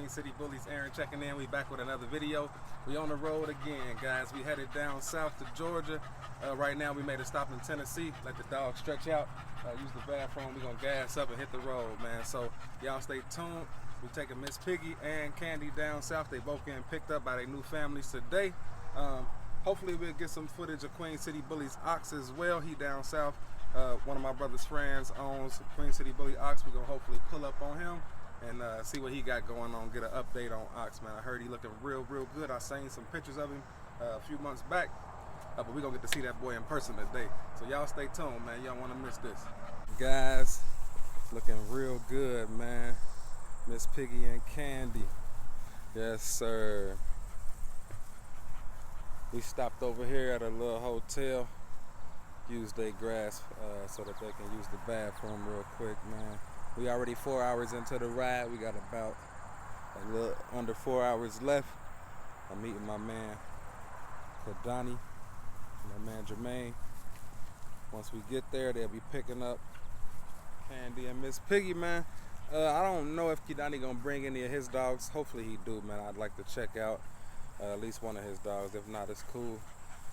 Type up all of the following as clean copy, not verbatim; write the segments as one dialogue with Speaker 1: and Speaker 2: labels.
Speaker 1: Queen City Bullies. Aaron checking in. We back with another video. We on the road again, guys. We headed down south to Georgia. Right now we made a stop in Tennessee. Let the dog stretch out, use the bathroom. We're gonna gas up and hit the road, man. So y'all stay tuned. We taking Miss Piggy and Candy down south. They both getting picked up by their new families today. Hopefully we'll get some footage of Queen City Bullies Ox as well. He down south. One of my brother's friends owns Queen City Bully Ox. We're gonna hopefully pull up on him and see what he got going on, get an update on Ox, man. I heard he looking real good. I seen some pictures of him a few months back, but we're gonna get to see that boy in person today. So y'all stay tuned, man. Y'all wanna miss this. Guys, looking real good, man. Miss Piggy and Candy. Yes, sir. We stopped over here at a little hotel, used their grass so that they can use the bathroom real quick, man. We already 4 hours into the ride. We got about a little under 4 hours left. I'm meeting my man Donnie, my man Jermaine. Once we get there, they'll be picking up Candy and Miss Piggy, man. I don't know if Kidani gonna bring any of his dogs. Hopefully he do, man. I'd like to check out at least one of his dogs. If not, it's cool.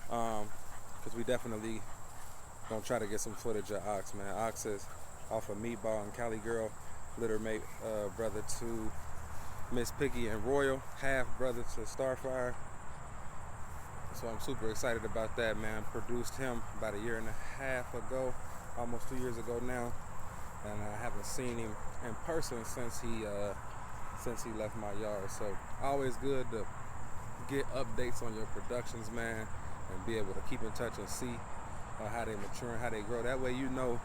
Speaker 1: Cause we definitely gonna try to get some footage of Ox, man. Ox is off of Meatball and Cali Girl, litter mate brother to Miss Piggy and Royal, half brother to Starfire. So I'm super excited about that, man. Produced him about a year and a half ago, almost 2 years ago now, and I haven't seen him in person since he left my yard. So always good to get updates on your productions, man, and be able to keep in touch and see how they mature and how they grow. That way you know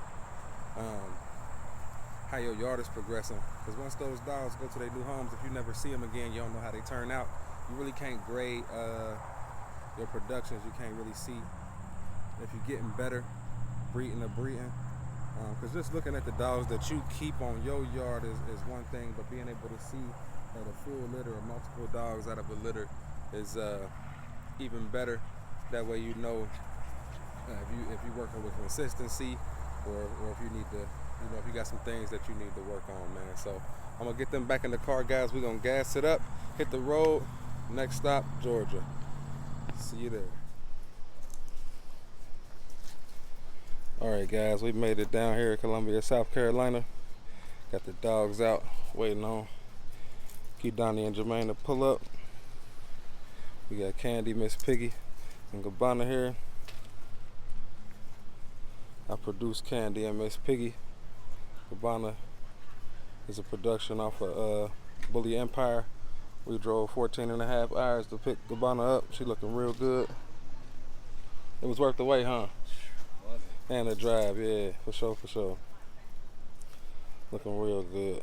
Speaker 1: how your yard is progressing. Because once those dogs go to their new homes, if you never see them again, you don't know how they turn out. You really can't grade your productions. You can't really see if you're getting better breeding or breeding. Because just looking at the dogs that you keep on your yard is one thing, but being able to see that a full litter or multiple dogs out of a litter is even better. That way you know if you're working with consistency, or if you need to, if you got some things that you need to work on, man. So I'm gonna get them back in the car, guys. We're gonna gas it up, hit the road. Next stop, Georgia. See you there. All right, guys, we made it down here in Columbia, South Carolina. Got the dogs out, waiting on Donnie and Jermaine to pull up. We got Candy, Miss Piggy, and Gabbana here. I produced Candy and Miss Piggy. Gabbana is a production off of Bully Empire. We drove 14.5 hours to pick Gabbana up. She looking real good. It was worth the wait, huh? And the drive, yeah, for sure. Looking real good.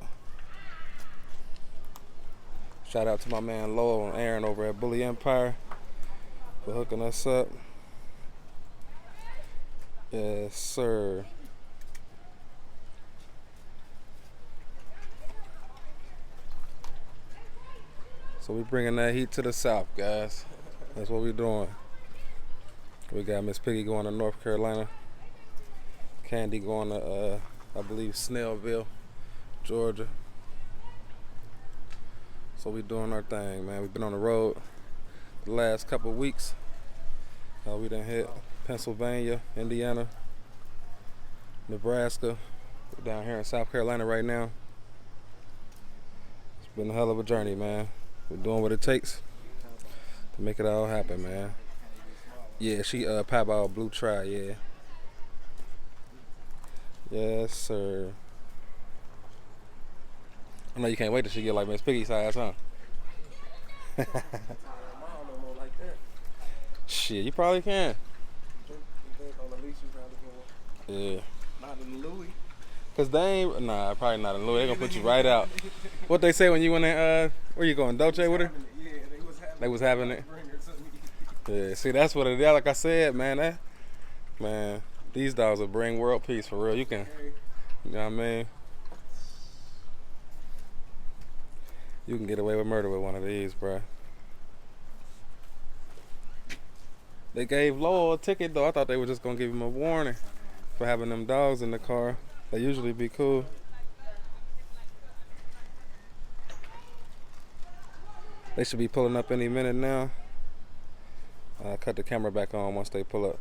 Speaker 1: Shout out to my man Lowell and Aaron over at Bully Empire for hooking us up. Yes, sir. So we bringing that heat to the south, guys. That's what we doing. We got Miss Piggy going to North Carolina. Candy going to, I believe, Snellville, Georgia. So we doing our thing, man. We've been on the road the last couple weeks. We done hit Pennsylvania, Indiana, Nebraska. We're down here in South Carolina right now. It's been a hell of a journey, man. We're doing what it takes to make it all happen, man. Yeah, she piebald blue tri, yeah. Yes, sir. I know you can't wait till she get like Miss Piggy size, huh? Shit, you probably can. Yeah.
Speaker 2: Not in Louis.
Speaker 1: Cause they ain't, nah, probably not in Louis. They gonna put you right out. What they say when you went in, where you going, Dolce with her?
Speaker 2: Yeah,
Speaker 1: they was having it. Yeah, see, that's what it is. Like I said, man, these dogs will bring world peace for real. You can, you know what I mean? You can get away with murder with one of these, bruh. They gave Lowell a ticket, though. I thought they were just gonna give him a warning for having them dogs in the car. They usually be cool. They should be pulling up any minute now. Cut the camera back on once they pull up.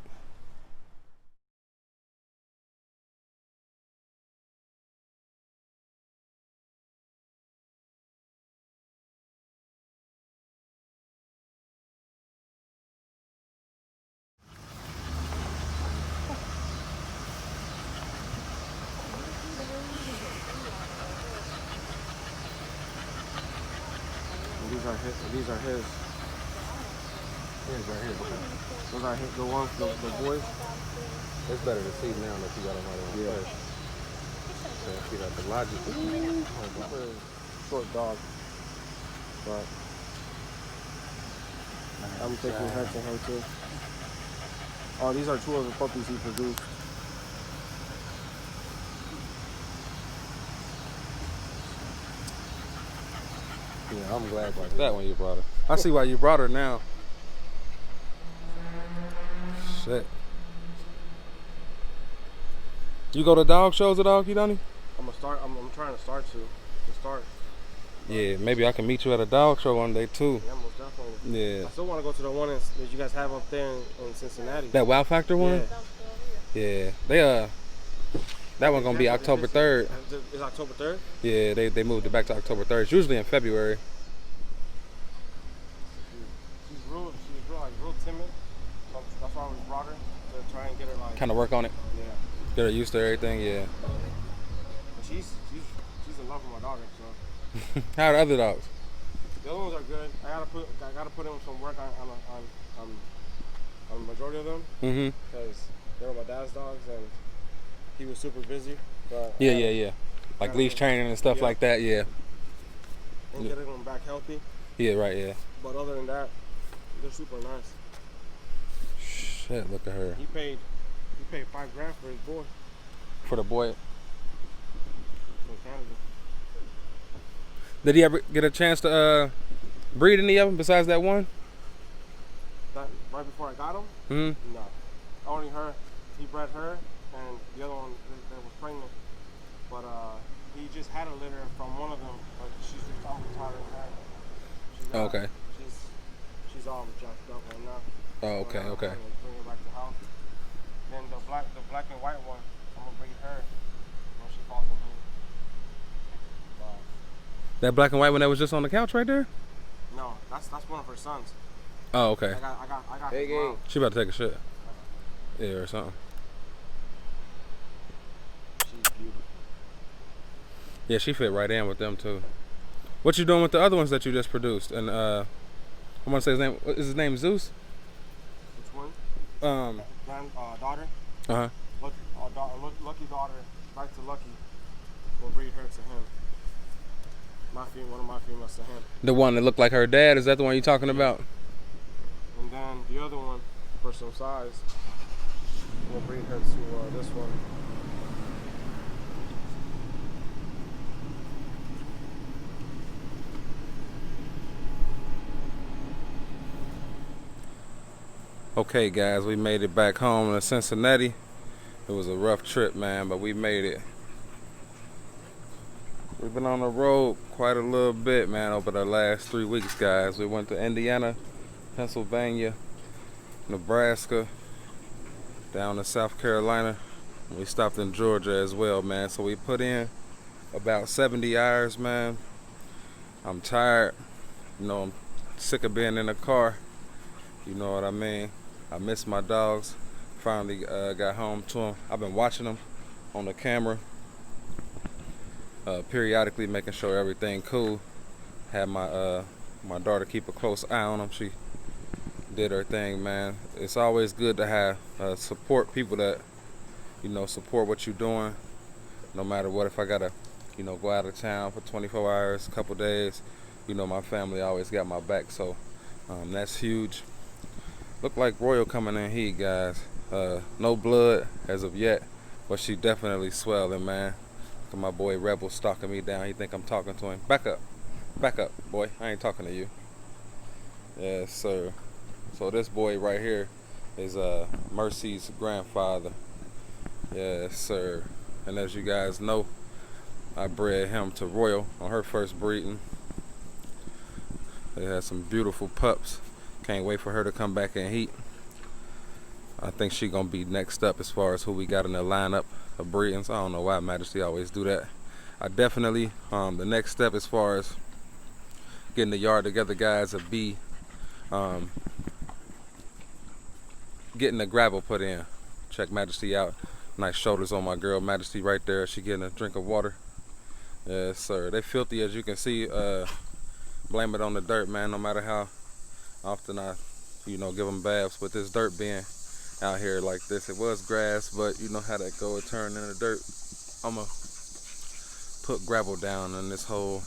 Speaker 1: These are his. His right here. Okay. Those are his, the ones, the boys. It's better to see now that you got them right on the face. So see that the logic. Short dog, but I'm thinking her to him too. Oh, these are two of the puppies he produced. Yeah, I'm glad about that when you brought her. I see why you brought her now. Shit. You go to dog shows at all, Kidani? I'm trying to start to start. Yeah, maybe I can meet you at a dog show one day too. Yeah, most definitely. Yeah. I still want to go to the one that you guys have up there in Cincinnati. That Wow Factor one? Yeah. They that one's gonna be October 3rd. It's October 3rd? Yeah, they moved it back to October 3rd. It's usually in February. She's real timid. That's why we brought her to try and get her like kind of work on it. Yeah. Get her used to everything. Yeah. But she's in love with my daughter. So. How are the other dogs? The other ones are good. I gotta put in some work on the majority of them. Because they were my dad's dogs and he was super busy. But yeah. Like leash training and stuff like that. Yeah. And getting them back healthy. Yeah. Right. Yeah. But other than that, they're super nice. Shit! Look at her. He paid $5,000 for his boy. For the boy. From Canada. Did he ever get a chance to breed any of them besides that one? Right before I got him? No. Only her. He bred her, and the other one that was pregnant. But he just had a litter from one of them. But she's retired. Okay. She's all jacked up right now. Oh, okay. Bring her back to the house. Then the black and white one, I'm gonna bring her when she falls in here. That black and white one that was just on the couch right there? No, that's one of her sons. Oh, okay. I got his mom. She about to take a shit. Yeah, or something. She's beautiful. Yeah, she fit right in with them too. What you doing with the other ones that you just produced? And I want to say his name. Is his name Zeus? Which one? Daughter. Lucky daughter. Back to Lucky. We'll breed her to him. One of my females to him. The one that looked like her dad, is that the one you're talking about? And then the other one, for some size, we'll breed her to this one. Okay guys, we made it back home to Cincinnati. It was a rough trip, man, but we made it. We've been on the road quite a little bit, man, over the last 3 weeks, guys. We went to Indiana, Pennsylvania, Nebraska, down to South Carolina. We stopped in Georgia as well, man. So we put in about 70 hours, man. I'm tired. You know, I'm sick of being in the car. You know what I mean? I miss my dogs. Finally got home to them. I've been watching them on the camera. Periodically making sure everything cool. Had my daughter keep a close eye on them. She did her thing, man. It's always good to have support people that, you know, support what you're doing. No matter what, if I gotta, you know, go out of town for 24 hours, a couple days, you know, my family always got my back. So that's huge. Look like Royal coming in heat, guys. No blood as of yet, but she definitely swelling, man. Look at my boy Rebel stalking me down. He think I'm talking to him. Back up, boy. I ain't talking to you. Yes, sir. So this boy right here is Mercy's grandfather. Yes, sir. And as you guys know, I bred him to Royal on her first breeding. They had some beautiful pups. Can't wait for her to come back in heat. I think she gonna be next up as far as who we got in the lineup of breedings. I don't know why Majesty always do that. I definitely, the next step as far as getting the yard together, guys, would be getting the gravel put in. Check Majesty out. Nice shoulders on my girl Majesty right there. She getting a drink of water. Yes, sir. They filthy, as you can see. Blame it on the dirt, man. No matter how often I, give them baths. With this dirt being out here like this, it was grass, but you know how that go. It turned into dirt. I'ma put gravel down in this whole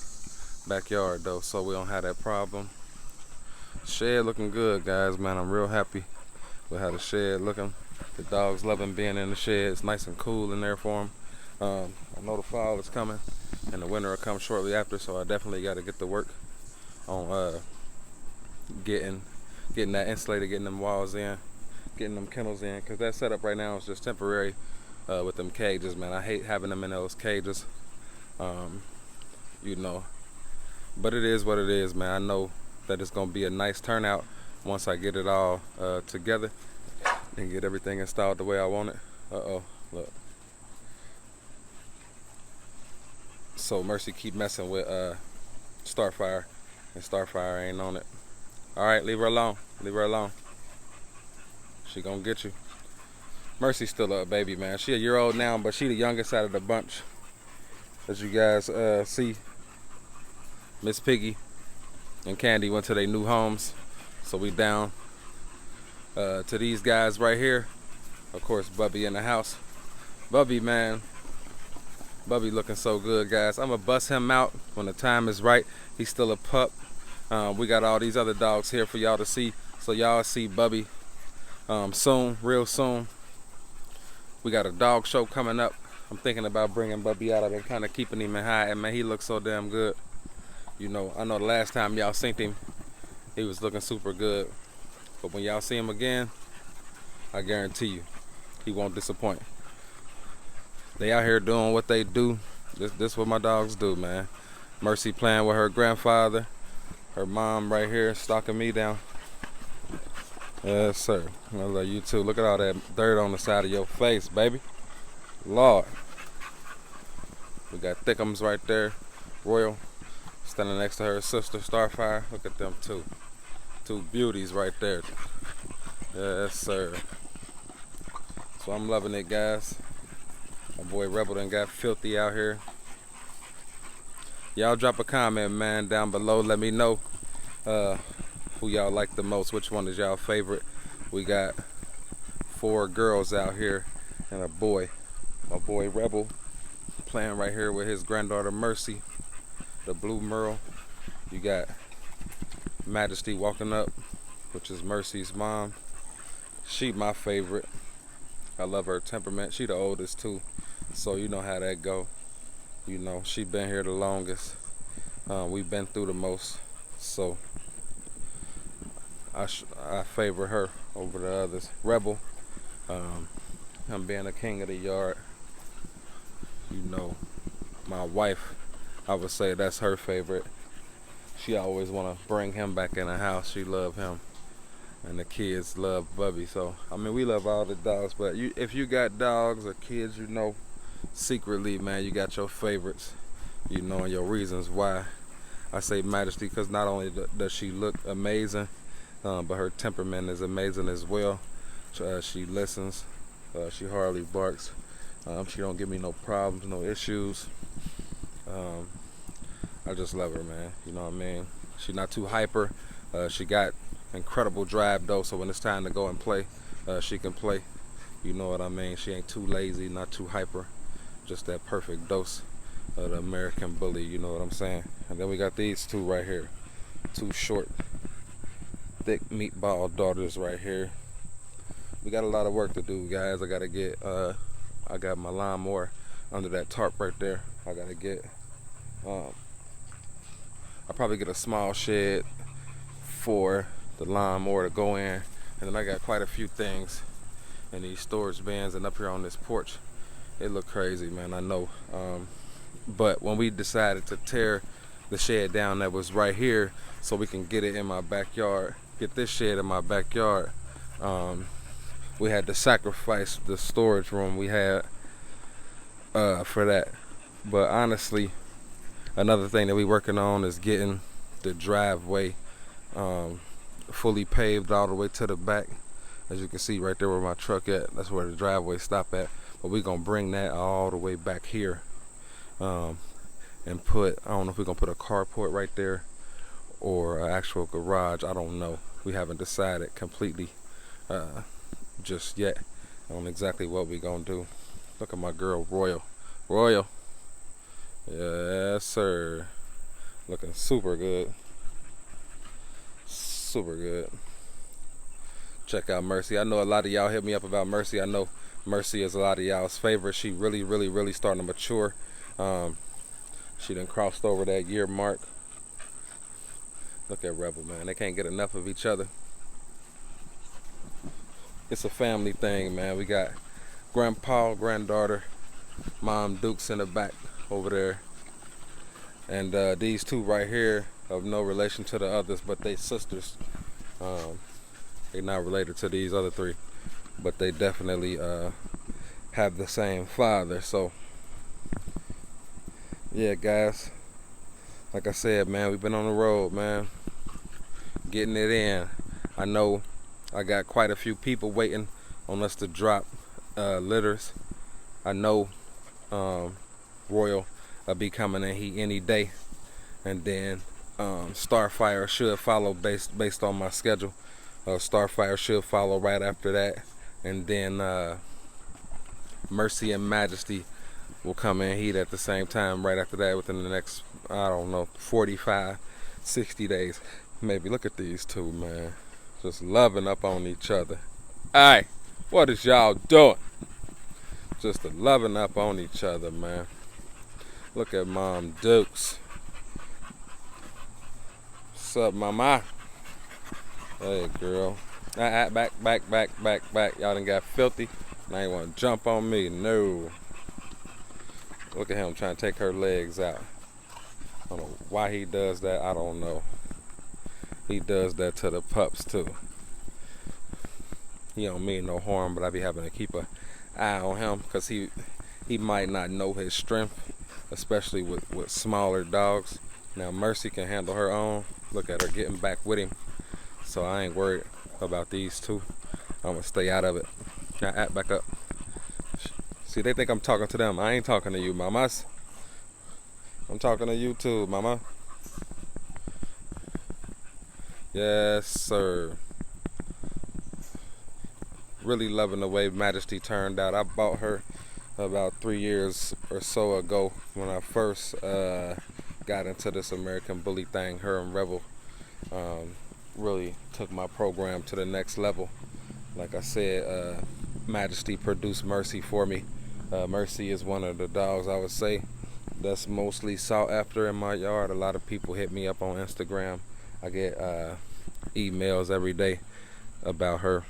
Speaker 1: backyard though, so we don't have that problem. Shed looking good, guys, man. I'm real happy with how the shed looking. The dogs loving being in the shed. It's nice and cool in there for them. I know the fall is coming and the winter will come shortly after, so I definitely got to get to work on getting that insulated, getting them walls in, getting them kennels in, because that setup right now is just temporary with them cages, man. I hate having them in those cages, but it is what it is, man. I know that it's gonna be a nice turnout once I get it all together and get everything installed the way I want it. Look. So Mercy keep messing with Starfire, and Starfire ain't on it. All right, leave her alone. Leave her alone. She gonna get you. Mercy's still a baby, man. She a year old now, but she the youngest out of the bunch. As you guys see, Miss Piggy and Candy went to their new homes, so we down to these guys right here. Of course, Bubby in the house. Bubby, man. Bubby looking so good, guys. I'm gonna bust him out when the time is right. He's still a pup. We got all these other dogs here for y'all to see, so y'all see Bubby soon, real soon. We got a dog show coming up. I'm thinking about bringing Bubby out. I've been kind of keeping him in high, and man, he looks so damn good. I know the last time y'all seen him, he was looking super good, but when y'all see him again, I guarantee you, he won't disappoint. They out here doing what they do. This what my dogs do, man. Mercy playing with her grandfather. Her mom right here stalking me down. Yes, sir. I love you too. Look at all that dirt on the side of your face, baby. Lord. We got Thickums right there. Royal standing next to her sister, Starfire. Look at them two. Two beauties right there. Yes, sir. So I'm loving it, guys. My boy Rebel done got filthy out here. Y'all drop a comment, man, down below. Let me know who y'all like the most. Which one is y'all favorite? We got 4 girls out here and a boy. My boy Rebel playing right here with his granddaughter Mercy, the blue Merle. You got Majesty walking up, which is Mercy's mom. She my favorite. I love her temperament. She the oldest too, so you know how that go. She been here the longest. We've been through the most, so I favor her over the others. Rebel, I'm being a king of the yard. My wife, I would say that's her favorite. She always want to bring him back in the house. She love him, and the kids love Bubby. So we love all the dogs, but if you got dogs or kids, secretly, man, you got your favorites, and your reasons why. I say Majesty because not only does she look amazing, but her temperament is amazing as well. She listens. She hardly barks. She don't give me no problems, no issues. I just love her, man. You know what I mean? She's not too hyper. She got incredible drive though, so when it's time to go and play, she can play. You know what I mean? She ain't too lazy, not too hyper. Just that perfect dose of the American bully, you know what I'm saying? And then we got these two right here. 2 short, thick meatball daughters right here. We got a lot of work to do, guys. I gotta get I got my lawnmower under that tarp right there. I gotta get I'll probably get a small shed for the lawnmower to go in, and then I got quite a few things in these storage bins and up here on this porch. It look crazy, man, I know, but when we decided to tear the shed down that was right here so we can get it in my backyard, get this shed in my backyard. We had to sacrifice the storage room we had for that. But honestly, another thing that we working on is getting the driveway fully paved all the way to the back. As you can see right there where my truck at, that's where the driveway stop at. But we're gonna bring that all the way back here and put, I don't know if we're gonna put a carport right there or an actual garage. I don't know. We haven't decided completely just yet on exactly what we're gonna do. Look at my girl Royal. Yes sir, looking super good. Check out Mercy. I know a lot of y'all hit me up about Mercy. I know Mercy is a lot of y'all's favorite. She really starting to mature. She done crossed over that year mark. Look at Rebel, man. They can't get enough of each other. It's a family thing, man. We got grandpa, granddaughter, mom Dukes in the back over there. And these two right here of no relation to the others, but they sisters. They're not related to these other three, but they definitely have the same father. So yeah, guys, like I said, man, we've been on the road, man, getting it in. I know I got quite a few people waiting on us to drop litters. I know Royal will be coming in any day, and then Starfire should follow based on my schedule. Starfire should follow right after that, and then Mercy and Majesty will come in heat at the same time right after that within the next, I don't know, 45, 60 days. Maybe. Look at these two, man. Just loving up on each other. Alright, what is y'all doing? Just loving up on each other, man. Look at Mom Dukes. What's up, mama? Hey, girl. Back. Y'all done got filthy. Now you want to jump on me? No. Look at him trying to take her legs out. I don't know why he does that. I don't know. He does that to the pups too. He don't mean no harm, but I be having to keep an eye on him because he might not know his strength, especially with smaller dogs. Now Mercy can handle her own. Look at her getting back with him. So I ain't worried about these two. I'm gonna stay out of it. Now back up. See, they think I'm talking to them. I ain't talking to you, mamas. I'm talking to you too, mama. Yes, sir. Really loving the way Majesty turned out. I bought her about 3 years or so ago when I first got into this American Bully thing. Her and Rebel really took my program to the next level. Like I said, Majesty produced Mercy for me. Mercy is one of the dogs, I would say, that's mostly sought after in my yard. A lot of people hit me up on Instagram. I get emails every day about her.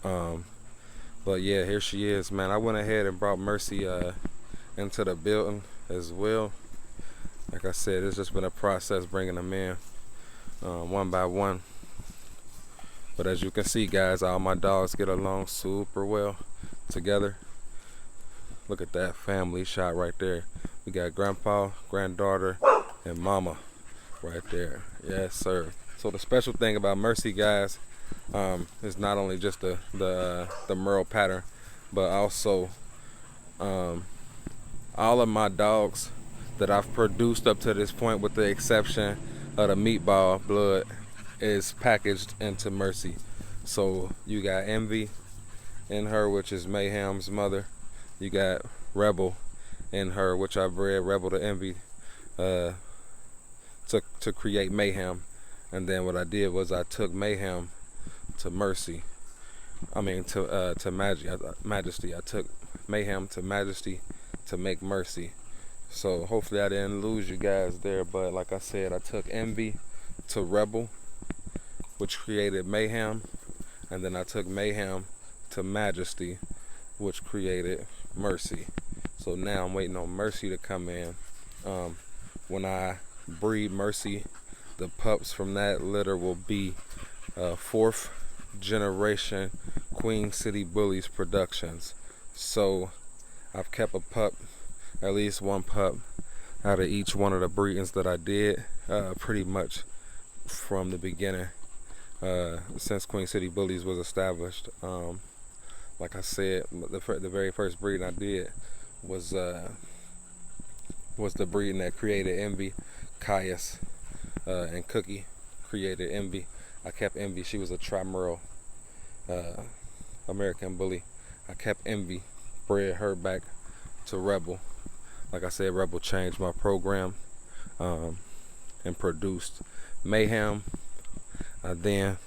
Speaker 1: But yeah, here she is, man. I went ahead and brought Mercy into the building as well. Like I said, it's just been a process bringing them in one by one. But as you can see, guys, all my dogs get along super well together. Look at that family shot right there. We got grandpa, granddaughter, and mama right there. Yes, sir. So the special thing about Mercy, guys, is not only just the Merle pattern, but also all of my dogs that I've produced up to this point, with the exception of the meatball blood, is packaged into Mercy. So you got Envy in her, which is Mayhem's mother. You got Rebel in her, which I bred Rebel to Envy to create Mayhem. And then what I did was I took Mayhem to Mercy. I mean to Majesty. I took Mayhem to Majesty to make Mercy. So hopefully I didn't lose you guys there. But like I said, I took Envy to Rebel, which created Mayhem. And then I took Mayhem to Majesty, which created Mercy. So now I'm waiting on Mercy to come in. When I breed, Mercy, the pups from that litter will be fourth generation Queen City Bullies productions. So I've kept a pup, at least one pup, out of each one of the breedings that I did, pretty much from the beginning, since Queen City Bullies was established. Like I said, the very first breeding I did was the breeding that created Envy. Caius and Cookie created Envy. I kept Envy. She was a trimural American bully. I kept Envy, bred her back to Rebel. Like I said, Rebel changed my program and produced Mayhem. I then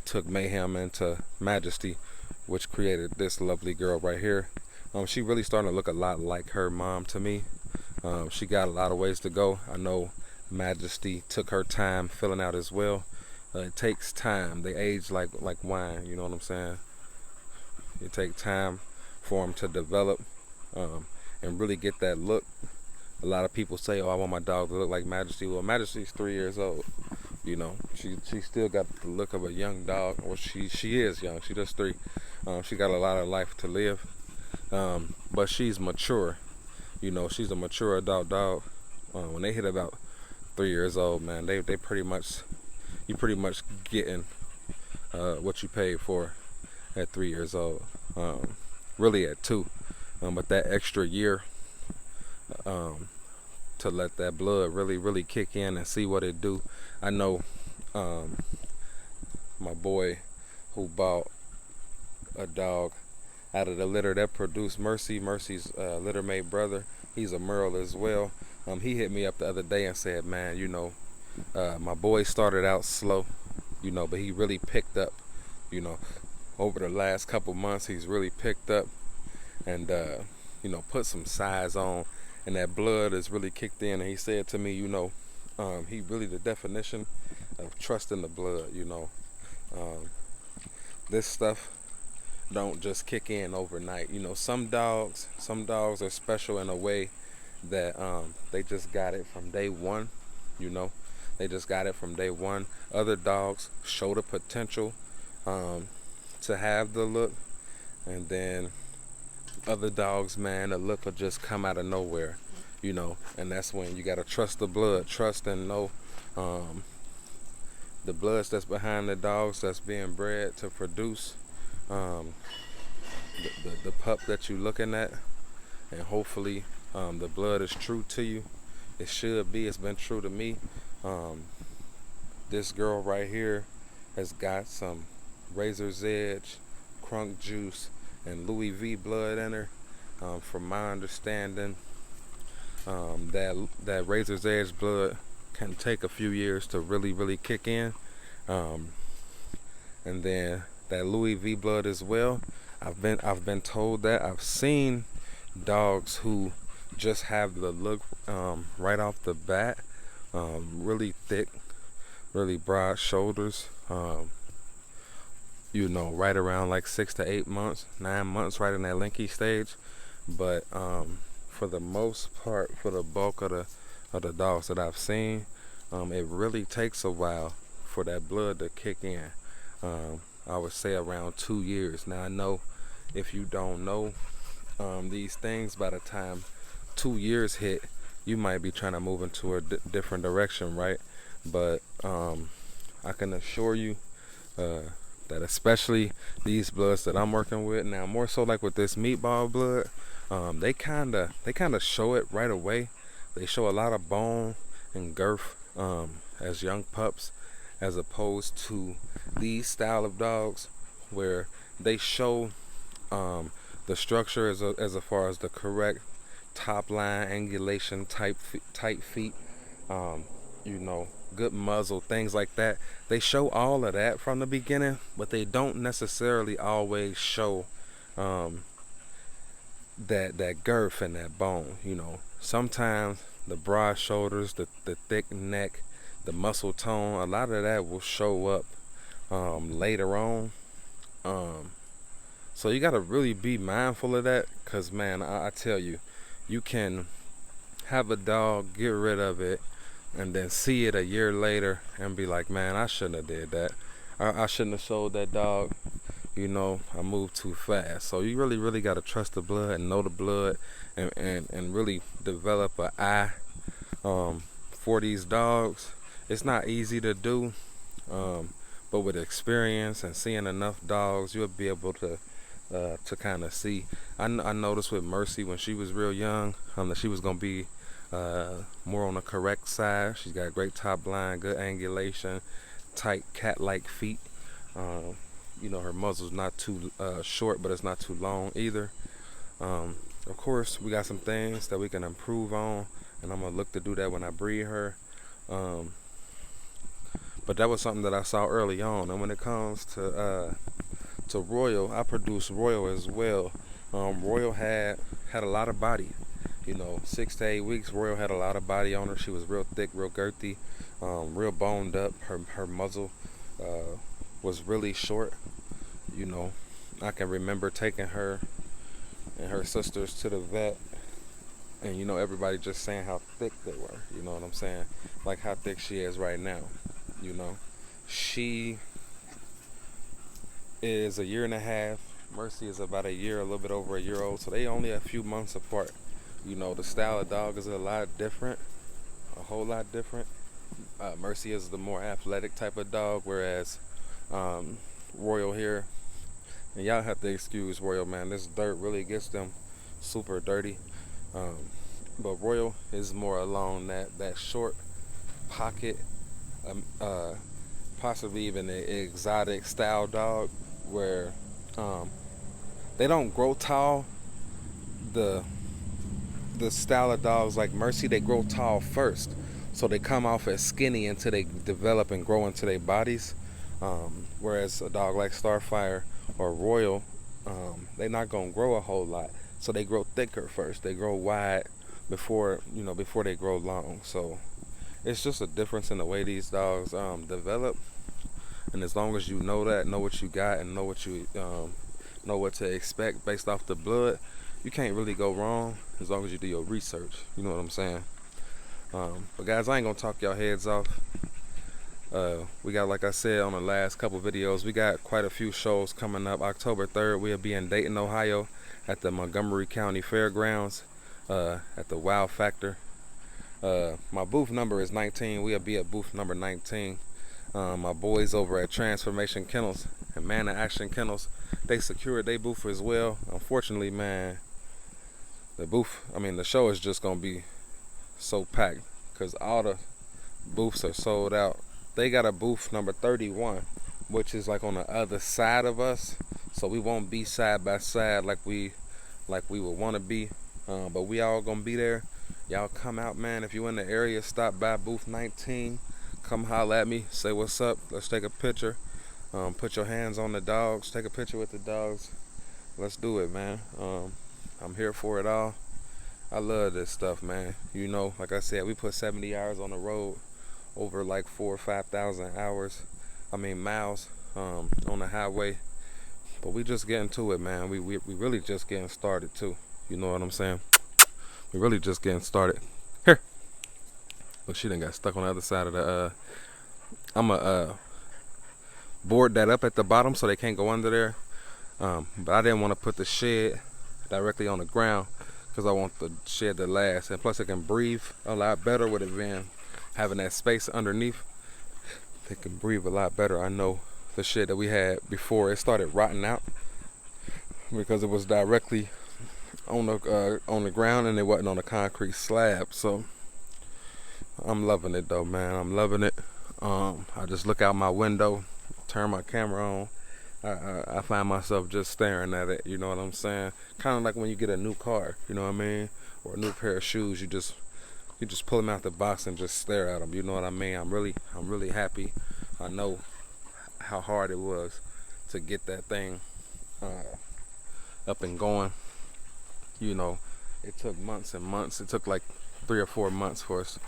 Speaker 1: took Mayhem into Majesty, which created this lovely girl right here. She really starting to look a lot like her mom to me. She got a lot of ways to go. I know Majesty took her time filling out as well. It takes time. They age like wine, you know what I'm saying? It takes time for them to develop and really get that look. A lot of people say, oh, I want my dog to look like Majesty. Well, Majesty's 3 years old. You know, she still got the look of a young dog. Well, she is young. She just 3. She got a lot of life to live. But she's mature. You know, she's a mature adult dog. When they hit about 3 years old, man, they pretty much, you pretty much getting what you paid for at 3 years old. Really at 2. But that extra year to let that blood really kick in and see what it do. I know my boy who bought a dog out of the litter that produced Mercy's litter mate brother. He's a Merle as well. He hit me up the other day and said, man, you know, my boy started out slow, you know, but he really picked up, you know, over the last couple months. He's really picked up and you know, put some size on, and that blood is really kicked in. And he said to me, you know, he really the definition of trusting the blood. You know, this stuff don't just kick in overnight. You know, some dogs are special in a way that they just got it from day one. You know, they just got it from day one. Other dogs show the potential to have the look, and then other dogs, man, the look will just come out of nowhere, you know. And that's when you gotta trust the blood, trust and know the bloods that's behind the dogs that's being bred to produce the pup that you looking at. And hopefully the blood is true to you. It should be. It's been true to me. This girl right here has got some Razor's Edge, Crunk Juice, and Louis V blood in her. From my understanding, that Razor's Edge blood can take a few years to really kick in, and then that Louis V blood as well. I've been told that. I've seen dogs who just have the look right off the bat, really thick, really broad shoulders. You know, right around like 6 to 8 months, 9 months, right in that linky stage. But for the most part, for the bulk of the dogs that I've seen, it really takes a while for that blood to kick in. I would say around 2 years. Now I know if you don't know these things, by the time 2 years hit, you might be trying to move into a different direction, right? But I can assure you that especially these bloods that I'm working with now, more so like with this meatball blood, they kind of show it right away. They show a lot of bone and girth as young pups, as opposed to these style of dogs where they show the structure as far as the correct top line angulation, tight feet, you know, good muzzle, things like that. They show all of that from the beginning, but they don't necessarily always show that girth and that bone. You know, sometimes the broad shoulders, the thick neck, the muscle tone, a lot of that will show up later on. So you got to really be mindful of that, because man, I tell you, you can have a dog, get rid of it, and then see it a year later and be like, man, I shouldn't have did that. I shouldn't have sold that dog. I moved too fast. So you really got to trust the blood and know the blood, and really develop an eye for these dogs. It's not easy to do, but with experience and seeing enough dogs, you'll be able to kind of see. I noticed with Mercy when she was real young that she was gonna be more on the correct side. She's got great top line, good angulation, tight cat-like feet. Her muzzle's not too short, but it's not too long either. Of course, we got some things that we can improve on, and I'm gonna look to do that when I breed her. But that was something that I saw early on. And when it comes to Royal, I produced Royal as well. Royal had a lot of body. 6 to 8 weeks, Royal had a lot of body on her. She was real thick, real girthy, real boned up. Her muzzle was really short. I can remember taking her and her sisters to the vet, and everybody just saying how thick they were. You know what I'm saying? Like how thick she is right now. She is a year and a half. Mercy is about a year, a little bit over a year old. So they only a few months apart. The style of dog is a lot different, a whole lot different. Mercy is the more athletic type of dog, whereas Royal here, and y'all have to excuse Royal, man. This dirt really gets them super dirty. But Royal is more along that short pocket, possibly even an exotic style dog, where they don't grow tall. The style of dogs like Mercy, they grow tall first, so they come off as skinny until they develop and grow into their bodies. Whereas a dog like Starfire or Royal, they're not gonna grow a whole lot, so they grow thicker first. They grow wide before they grow long. So it's just a difference in the way these dogs develop. And as long as you know that, know what you got, and know what to expect based off the blood, you can't really go wrong as long as you do your research. You know what I'm saying? But guys, I ain't gonna talk y'all heads off. We got, like I said on the last couple videos, we got quite a few shows coming up. October 3rd, we'll be in Dayton, Ohio at the Montgomery County Fairgrounds at the Wow Factor. My booth number is 19. We'll be at booth number 19. My boys over at Transformation Kennels and Man of Action Kennels, they secured their booth as well. Unfortunately, man, the show is just gonna be so packed because all the booths are sold out. They got a booth number 31, which is like on the other side of us, so we won't be side by side like we would want to be. But we all gonna be there. Y'all come out, man. If you in the area, stop by booth 19. Come holler at me, say what's up, let's take a picture. Put your hands on the dogs, take a picture with the dogs. Let's do it, man. I'm here for it all. I love this stuff, man. Like I said, we put 70 hours on the road, over like 4,000 or 5,000 miles on the highway. But we just getting to it, man. We really just getting started too. You know what I'm saying? We really just getting started. Here. Look, she done got stuck on the other side of the I'ma board that up at the bottom so they can't go under there. But I didn't want to put the shed directly on the ground because I want the shed to last, and plus it can breathe a lot better with it being having that space underneath. It can breathe a lot better. I know the shed that we had before, it started rotting out because it was directly on the ground and it wasn't on a concrete slab. So I'm loving it though, man. I'm loving it. I just look out my window, turn my camera on. I find myself just staring at it. You know what I'm saying? Kind of like when you get a new car, you know what I mean, or a new pair of shoes. You just pull them out the box and just stare at them. You know what I mean? I'm really happy. I know how hard it was to get that thing up and going. It took months and months. It took like 3 or 4 months for us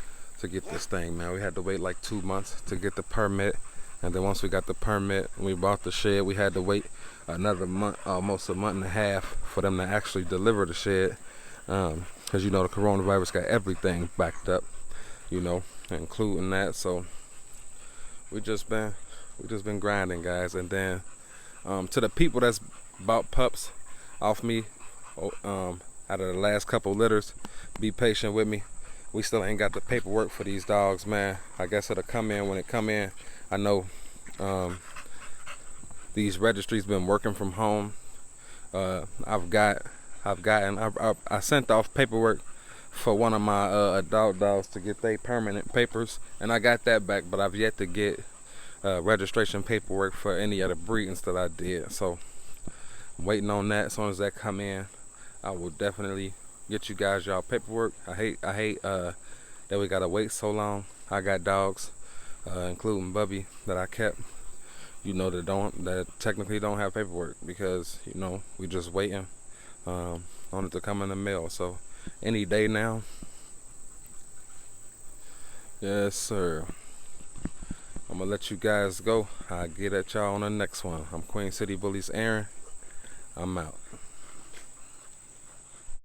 Speaker 1: to get this thing, man. We had to wait like 2 months to get the permit, and then once we got the permit and we bought the shed, we had to wait another month, almost a month and a half, for them to actually deliver the shed, because the coronavirus got everything backed up, including that. So we just been grinding, guys. And then to the people that's bought pups off me out of the last couple litters, be patient with me. We still ain't got the paperwork for these dogs, man. I guess it'll come in when it come in. I know these registries been working from home. I sent off paperwork for one of my adult dogs to get their permanent papers, and I got that back, but I've yet to get registration paperwork for any of the breedings that I did. So I'm waiting on that. As soon as that come in, I will definitely get you guys y'all paperwork. I hate that we gotta wait so long. I got dogs, including Bubby, that I kept, that technically don't have paperwork because we just waiting on it to come in the mail. So any day now. Yes, sir. I'm gonna let you guys go. I'll get at y'all on the next one. I'm Queen City Bullies Aaron. I'm out.